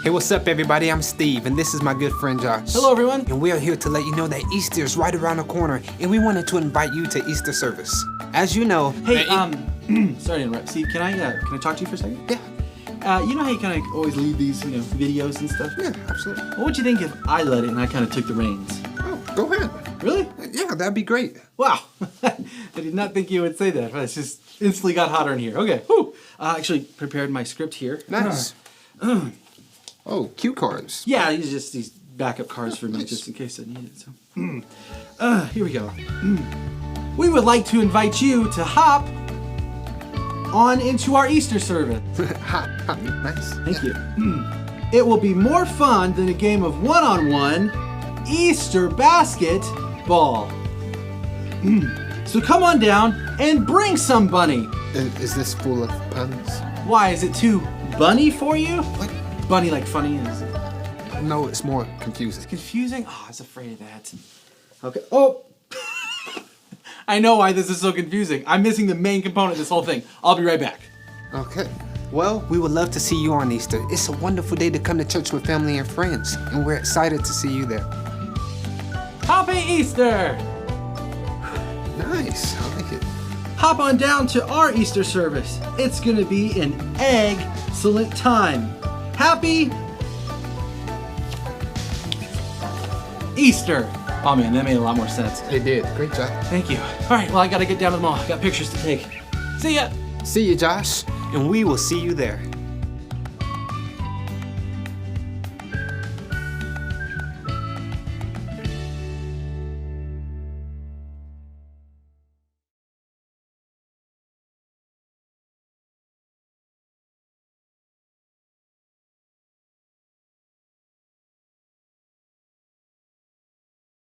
Hey, what's up, everybody? I'm Steve, and this is my good friend Josh. Hello, everyone. And we are here to let you know that Easter is right around the corner, and we wanted to invite you to Easter service. As you know, Hey, sorry to interrupt. Steve, can I talk to you for a second? yeah, You know how you kind of always lead these, videos and stuff? yeah, absolutely. What would you think if I led it and I kind of took the reins? Oh, go ahead. Really? Yeah, that'd be great. Wow. I did not think you would say that. It's just instantly got hotter in here. Okay. Whew. Actually prepared my script here. Nice. Oh, cue cards. Yeah, these backup cards for me, Nice. just in case I need it. So, here we go. We would like to invite you to hop on into our Easter service. Ha, nice. Thank you. It will be more fun than a game of one-on-one Easter basketball. So come on down and bring some bunny. Is this full of puns? Why, is it too bunny for you? What? Bunny like funny is No, it's more confusing. confusing? Oh, I was afraid of that. Okay. Oh! I know why this is so confusing. I'm missing the main component of this whole thing. I'll be right back. Okay. Well, we would love to see you on Easter. It's a wonderful day to come to church with family and friends, and we're excited to see you there. Happy Easter! Nice. I like it. Hop on down to our Easter service. It's gonna be an excellent time. Happy Easter! Oh man, that made a lot more sense. It did. Great job. Thank you. All right, well, I gotta get down to the mall. I got pictures to take. See ya! See you, Josh, and we will see you there.